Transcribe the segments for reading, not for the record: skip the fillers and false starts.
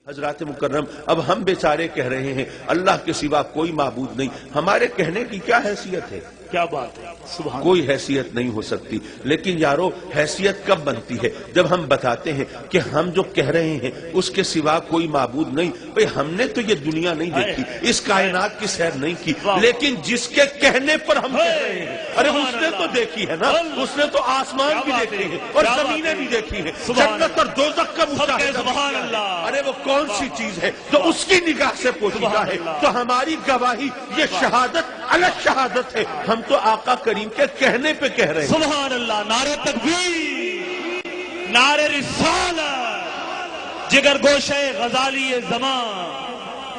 حضرات مکرم، اب ہم بیچارے کہہ رہے ہیں اللہ کے سوا کوئی معبود نہیں، ہمارے کہنے کی کیا حیثیت ہے؟ کیا بات ہے، سبحان کوئی حیثیت نہیں ہو سکتی۔ لیکن یارو حیثیت کب بنتی ہے؟ جب ہم بتاتے ہیں کہ ہم جو کہہ رہے ہیں اس کے سوا کوئی معبود نہیں۔ بھئی ہم نے تو یہ دنیا نہیں دیکھی، اس کائنات کی سیر نہیں کی، لیکن جس کے کہنے پر ہم کہہ رہے ہیں، ارے اس نے تو دیکھی ہے نا، اس نے تو آسمان بھی دیکھے ہیں اور زمینیں بھی دیکھی ہیں، جنت اور دوزخ کا مشاہدہ۔ سبحان اللہ۔ ارے وہ کون سی چیز ہے جو اس کی نگاہ سے پوشیدہ ہے؟ تو ہماری گواہی یہ شہادت علی شہادت ہے، ہم تو آقا کریم کے کہنے پہ کہہ رہے ہیں۔ سبحان اللہ، نعرہ تکبیر، نعرہ رسالت، جگر گوشہ غزالی زمان،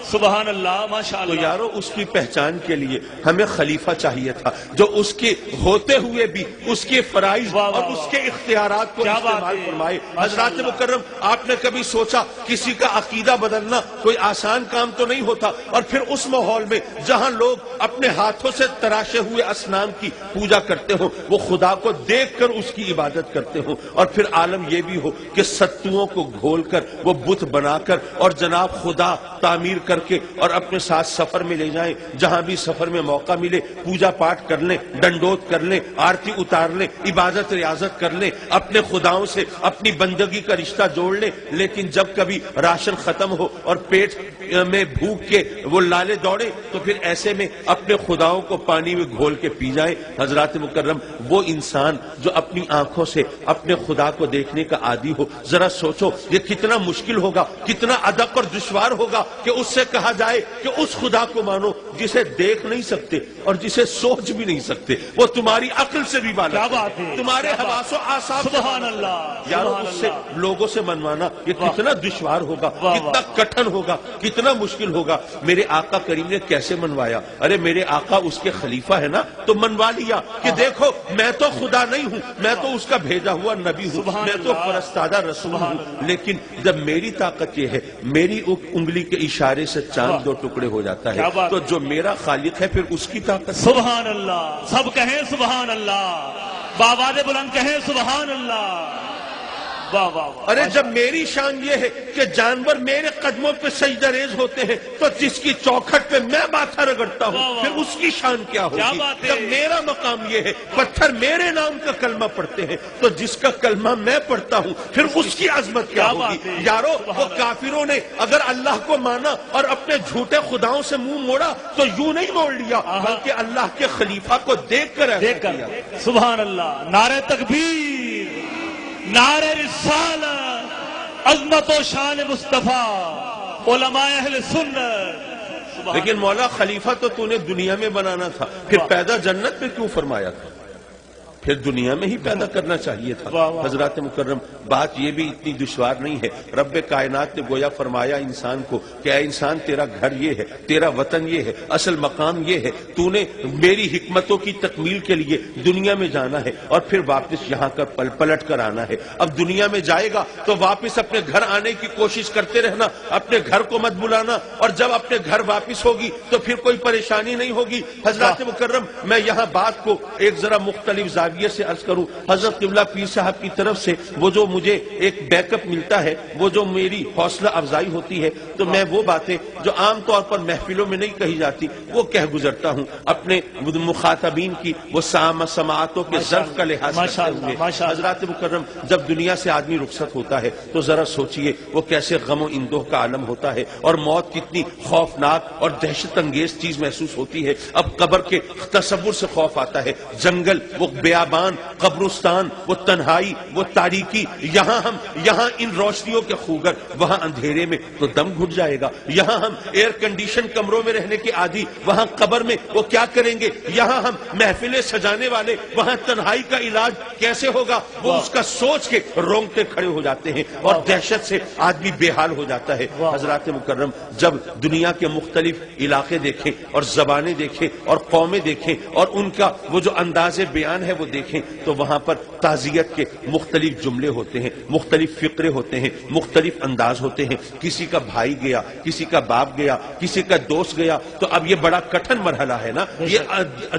سبحان اللہ، ماشاءاللہ۔ تو یارو اس کی پہچان کے لیے ہمیں خلیفہ چاہیے تھا جو اس کے ہوتے ہوئے بھی اس کے فرائض اور اس کے اختیارات کو استعمال فرمائے۔ حضرات مکرم، آپ نے کبھی سوچا کسی کا عقیدہ بدلنا کوئی آسان کام تو نہیں ہوتا، اور پھر اس ماحول میں جہاں لوگ اپنے ہاتھوں سے تراشے ہوئے اصنام کی پوجا کرتے ہوں، وہ خدا کو دیکھ کر اس کی عبادت کرتے ہوں، اور پھر عالم یہ بھی ہو کہ ستوؤں کو گھول کر وہ بت بنا کر اور جناب خدا تعمیر کر کے اور اپنے ساتھ سفر میں لے جائیں، جہاں بھی سفر میں موقع ملے پوجا پاٹ کر لیں، ڈنڈوت کر لیں، آرتی اتار لیں، عبادت ریاضت کر لیں، اپنے خداؤں سے اپنی بندگی کا رشتہ جوڑ لیں۔ لیکن جب کبھی راشن ختم ہو اور پیٹ میں بھوک کے وہ لالے دوڑے تو پھر ایسے میں اپنے خداؤں کو پانی میں گھول کے پی جائیں۔ حضرات مکرم، وہ انسان جو اپنی آنکھوں سے اپنے خدا کو دیکھنے کا عادی ہو، ذرا سوچو یہ کتنا مشکل ہوگا، کتنا ادق اور دشوار ہوگا کہ اس سے کہا جائے کہ اس خدا کو مانو جسے دیکھ نہیں سکتے اور جسے سوچ بھی نہیں سکتے، وہ تمہاری عقل سے بھی بالا ہے، تمہارے حواس و اعصاب سے۔ سبحان اللہ۔ یارو اس سے لوگوں سے منوانا یہ کتنا دشوار ہوگا، کتنا کٹھن ہوگا، کتنا مشکل ہوگا۔ میرے آقا کریم نے کیسے منوایا؟ ارے میرے آقا اس کے خلیفہ ہے نا، تو منوا لیا کہ دیکھو میں تو خدا نہیں ہوں، میں تو اس کا بھیجا ہوا نبی ہوں، میں تو فرستادہ رسول ہوں، لیکن جب میری طاقت یہ ہے میری انگلی کے اشارے سے چاند دو ٹکڑے ہو جاتا ہے، تو جو میرا خالق ہے پھر اس کی طاقت۔ سبحان اللہ، سب کہیں سبحان اللہ، بآواز بلند کہیں سبحان اللہ۔ واہ واہ۔ ارے جب میری شان یہ ہے کہ جانور میرے قدموں پہ سجدہ ریز ہوتے ہیں تو جس کی چوکھٹ پہ میں ماتھا رگڑتا ہوں پھر اس کی شان کیا ہوگی؟ جب میرا مقام یہ ہے پتھر میرے نام کا کلمہ پڑھتے ہیں تو جس کا کلمہ میں پڑھتا ہوں پھر اس کی عظمت کیا ہوگی؟ یارو وہ کافروں نے اگر اللہ کو مانا اور اپنے جھوٹے خداؤں سے منہ موڑا تو یوں نہیں موڑ لیا بلکہ اللہ کے خلیفہ کو دیکھ کر ایسا کیا۔ سبحان اللہ، نعرہ تکبیر، نعرہ رسالت، عظمت و شان مصطفیٰ، علماء اہل سنت۔ لیکن مولا خلیفہ تو نے دنیا میں بنانا تھا، پھر پیدا جنت میں کیوں فرمایا تھا؟ پھر دنیا میں ہی پیدا کرنا چاہیے تھا۔ حضرات مکرم، بات یہ بھی اتنی دشوار نہیں ہے۔ رب کائنات نے گویا فرمایا انسان کو کہ اے انسان تیرا گھر یہ ہے، تیرا وطن یہ ہے، اصل مقام یہ ہے، تو نے میری حکمتوں کی تکمیل کے لیے دنیا میں جانا ہے اور پھر واپس یہاں کا پلٹ کر آنا ہے۔ اب دنیا میں جائے گا تو واپس اپنے گھر آنے کی کوشش کرتے رہنا، اپنے گھر کو مت بلانا، اور جب اپنے گھر واپس ہوگی تو پھر کوئی پریشانی نہیں ہوگی۔ حضرات مکرم، میں یہاں بات کو ایک ذرا مختلف زاویے سے عرض کروں۔ حضرت قبلہ پیر صاحب کی طرف سے وہ جو مجھے ایک بیک اپ ملتا ہے، وہ جو میری حوصلہ افزائی ہوتی ہے، تو میں وہ باتیں جو عام طور پر محفلوں میں نہیں کہی جاتی وہ کہہ گزرتا ہوں اپنے مخاطبین کی وہ سماعتوں کے ظرف کا لحاظ کرتے ہوئے۔ حضرات مکرم، جب دنیا سے آدمی رخصت ہوتا ہے تو ذرا سوچئے وہ کیسے غم و اندوہ کا عالم ہوتا ہے اور موت کتنی خوفناک اور دہشت انگیز چیز محسوس ہوتی ہے۔ اب قبر کے تصور سے خوف آتا ہے، جنگل، وہ بیابان، قبرستان، وہ تنہائی، وہ تاریکی، یہاں ان روشنیوں کے خوگر، وہاں اندھیرے میں تو دم گھٹ جائے گا۔ یہاں ہم ایئر کنڈیشن کمروں میں رہنے کے عادی، وہاں قبر میں وہ کیا کریں گے؟ یہاں ہم محفلیں سجانے والے، وہاں تنہائی کا علاج کیسے ہوگا؟ وہ اس کا سوچ کے رونگٹے کھڑے ہو جاتے ہیں اور دہشت سے آدمی بے حال ہو جاتا ہے۔ حضرات مکرم، جب دنیا کے مختلف علاقے دیکھیں اور زبانیں دیکھیں اور قومیں دیکھیں اور ان کا وہ جو انداز بیان ہے وہ دیکھیں تو وہاں پر تعزیت کے مختلف جملے ہوتے ہیں، مختلف فقرے ہوتے ہیں، مختلف انداز ہوتے ہیں. کسی کا بھائی گیا، کسی کا باپ گیا، کسی کا دوست گیا، تو اب یہ بڑا کٹھن مرحلہ ہے نا، یہ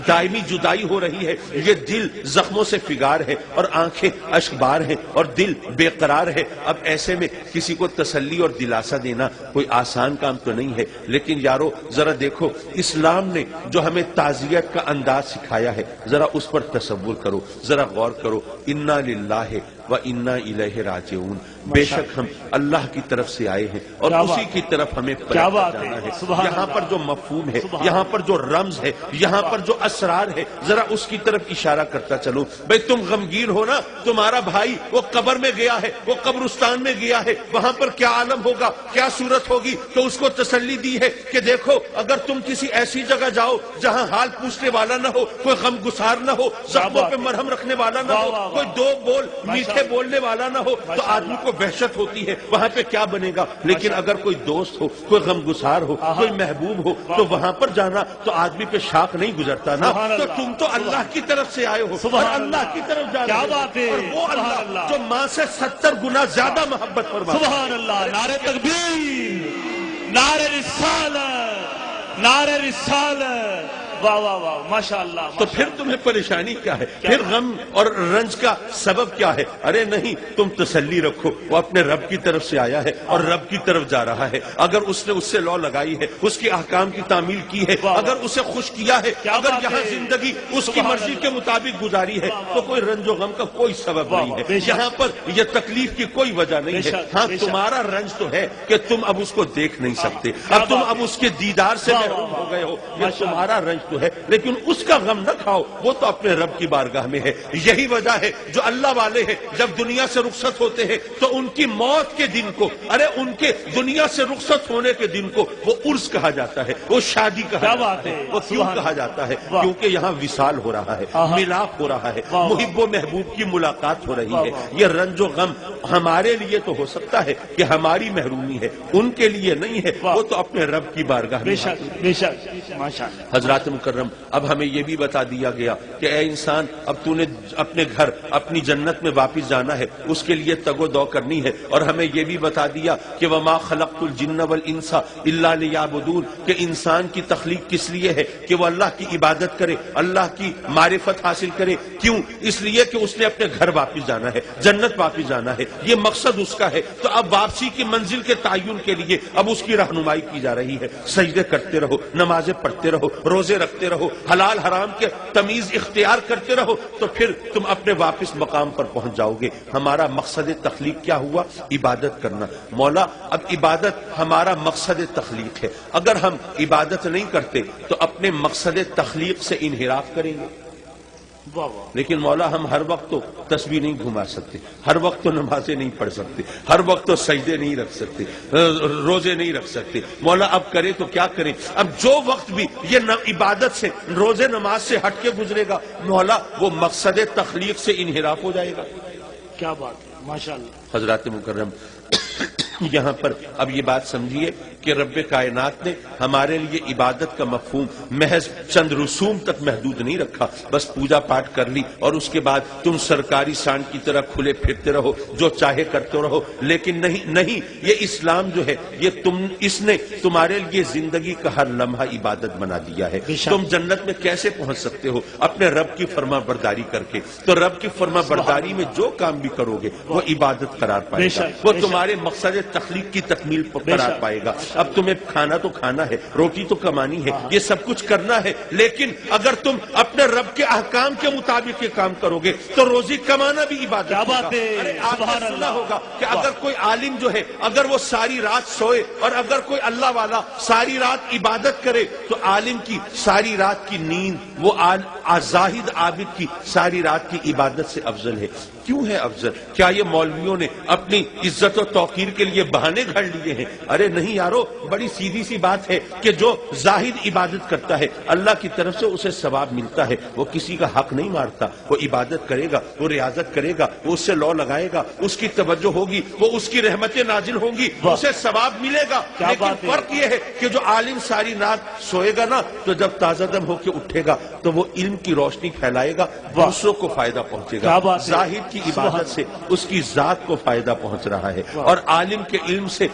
دائمی جدائی ہو رہی ہے، یہ دل زخموں سے فگار ہے اور آنکھیں اشکبار ہیں اور دل بے قرار ہے. اب ایسے میں کسی کو تسلی اور دلاسا دینا کوئی آسان کام تو نہیں ہے. لیکن یارو ذرا دیکھو، اسلام نے جو ہمیں تعزیت کا انداز سکھایا ہے ذرا اس پر تصور کرو، ذرا غور کرو. انا للہ و انا الیہ راجعون، بے شک ہم اللہ کی طرف سے آئے ہیں اور اسی کی طرف ہمیں جانا ہے. یہاں پر جو مفہوم ہے، یہاں پر جو رمز ہے، یہاں پر جو اسرار ہے، ذرا اس کی طرف اشارہ کرتا چلو. بھئی تم غمگین ہو نا، تمہارا بھائی وہ قبر میں گیا ہے، وہ قبرستان میں گیا ہے، وہاں پر کیا عالم ہوگا، کیا صورت ہوگی، تو اس کو تسلی دی ہے کہ دیکھو اگر تم کسی ایسی جگہ جاؤ جہاں حال پوچھنے والا نہ ہو، کوئی غم گسار نہ ہو، زخموں پہ مرہم رکھنے والا نہ ہو، کوئی دو بول میٹھے بولنے والا نہ ہو، تو آدمی کو وحشت ہوتی ہے وہاں پہ کیا بنے گا. لیکن اگر کوئی دوست ہو، کوئی غم گسار ہو، کوئی محبوب ہو، تو وہاں پر جانا تو آدمی پہ شاق نہیں گزرتا نا. تو تم تو اللہ کی طرف سے آئے ہو اور اللہ کی طرف جا رہے ہو، اور وہ اللہ جو ماں سے 70 گنا زیادہ محبت فرماتا ہے. سبحان اللہ. نعرہ تکبیر، نعرہ رسالت، نعرہ رسالت. واہ واہ واہ، ماشاء اللہ. تو پھر تمہیں پریشانی کیا ہے؟ پھر غم اور رنج کا سبب کیا ہے؟ ارے نہیں، تم تسلی رکھو، وہ اپنے رب کی طرف سے آیا ہے اور رب کی طرف جا رہا ہے. اگر اس نے اس سے لو لگائی ہے، اس کے احکام کی تعمیل کی ہے، اگر اسے خوش کیا ہے، اگر یہاں زندگی اس کی مرضی کے مطابق گزاری ہے، تو کوئی رنج و غم کا کوئی سبب نہیں ہے. یہاں پر یہ تکلیف کی کوئی وجہ نہیں ہے. ہاں تمہارا رنج تو ہے کہ تم اب اس کو دیکھ نہیں سکتے، اب تم اب اس کے دیدار سے محروم ہو گئے ہو، یہ تمہارا رنج تو ہے. لیکن اس کا غم نہ کھاؤ، وہ تو اپنے رب کی بارگاہ میں ہے. یہی وجہ ہے جو اللہ والے ہیں جب دنیا سے رخصت ہوتے ہیں تو ان کی موت کے دن کو، ارے ان کے دنیا سے رخصت ہونے کے دن کو وہ عرس کہا جاتا ہے، وہ شادی کہا جاتا ہے. وہ کیوں کہا جاتا ہے؟ کیونکہ یہاں وصال ہو رہا ہے، ملاپ ہو رہا ہے، محب و محبوب کی ملاقات ہو رہی ہے. یہ رنج و غم ہمارے لیے تو ہو سکتا ہے کہ ہماری محرومی ہے، ان کے لیے نہیں ہے. وہ تو اپنے رب کی بارگاہ میں. بے شک ماشاءاللہ. حضرات مکرم، اب ہمیں یہ بھی بتا دیا گیا کہ اے انسان، اب تو نے اپنے گھر، اپنی جنت میں واپس جانا ہے، اس کے لیے تگ و دو کرنی ہے. اور ہمیں یہ بھی بتا دیا کہ وما خلقت الجن والانس الا لیعبدون، کہ انسان کی تخلیق کس لیے ہے؟ کہ وہ اللہ کی عبادت کرے، اللہ کی معرفت حاصل کرے. کیوں؟ اس لیے کہ اس نے اپنے گھر واپس جانا ہے، جنت واپس جانا ہے، یہ مقصد اس کا ہے. تو اب واپسی کی منزل کے تعین کے لیے اب اس کی رہنمائی کی جا رہی ہے. سجدے کرتے رہو، نمازیں پڑھتے رہو، روزے رکھتے رہو، حلال حرام کے تمیز اختیار کرتے رہو، تو پھر تم اپنے واپس مقام پر پہنچ جاؤ گے. ہمارا مقصد تخلیق کیا ہوا؟ عبادت کرنا. مولا اب عبادت ہمارا مقصد تخلیق ہے، اگر ہم عبادت نہیں کرتے تو اپنے مقصد تخلیق سے انحراف کریں گے. لیکن مولا ہم ہر وقت تو تسبیح نہیں گھما سکتے، ہر وقت تو نمازیں نہیں پڑھ سکتے، ہر وقت تو سجدے نہیں رکھ سکتے، روزے نہیں رکھ سکتے. مولا اب کرے تو کیا کریں؟ اب جو وقت بھی یہ عبادت سے، روزے نماز سے ہٹ کے گزرے گا، مولا وہ مقصد تخلیق سے انحراف ہو جائے گا. کیا بات ہے، ماشاءاللہ. حضرات مکرم، یہاں پر اب یہ بات سمجھیے کہ رب کائنات نے ہمارے لیے عبادت کا مفہوم محض چند رسوم تک محدود نہیں رکھا. بس پوجا پاٹ کر لی اور اس کے بعد تم سرکاری سانڈ کی طرح کھلے پھرتے رہو، جو چاہے کرتے رہو. لیکن نہیں، یہ اسلام جو ہے یہ اس نے تمہارے لیے زندگی کا ہر لمحہ عبادت بنا دیا ہے. تم جنت میں کیسے پہنچ سکتے ہو؟ اپنے رب کی فرما برداری کر کے. تو رب کی فرما برداری میں جو کام بھی کرو گے وہ عبادت قرار پائے گا، وہ تمہارے مقصد تخلیق کی تکمیل قرار پائے گا. اب تمہیں کھانا تو کھانا ہے، روٹی تو کمانی ہے، یہ سب کچھ کرنا ہے. لیکن اگر تم اپنے رب کے احکام کے مطابق یہ کام کرو گے تو روزی کمانا بھی عبادت ہے. آپ نے سنا ہوگا کہ اگر کوئی عالم جو ہے، اگر وہ ساری رات سوئے اور اگر کوئی اللہ والا ساری رات عبادت کرے تو عالم کی ساری رات کی نیند وہ زاہد عابد کی ساری رات کی عبادت سے افضل ہے. کیوں ہے افضل؟ کیا یہ مولویوں نے اپنی عزت و توقیر کے لیے بہانے گھڑ لیے ہیں؟ ارے نہیں یارو، بڑی سیدھی سی بات ہے کہ جو زاہد عبادت کرتا ہے اللہ کی طرف سے اسے ثواب ملتا ہے، وہ کسی کا حق نہیں مارتا، وہ عبادت کرے گا، وہ ریاضت کرے گا، وہ اس سے لو لگائے گا، اس کی توجہ ہوگی، وہ اس کی رحمتیں نازل ہوں گی، اسے ثواب ملے گا۔ لیکن فرق یہ ہے کہ جو عالم ساری رات سوئے گا نا، تو جب تازہ دم ہو کے اٹھے گا تو وہ علم کی روشنی پھیلائے گا، دوسروں کو فائدہ پہنچے گا۔ زاہد کی عبادت سے اس کی ذات کو فائدہ پہنچ رہا ہے، اور عالم کے علم سے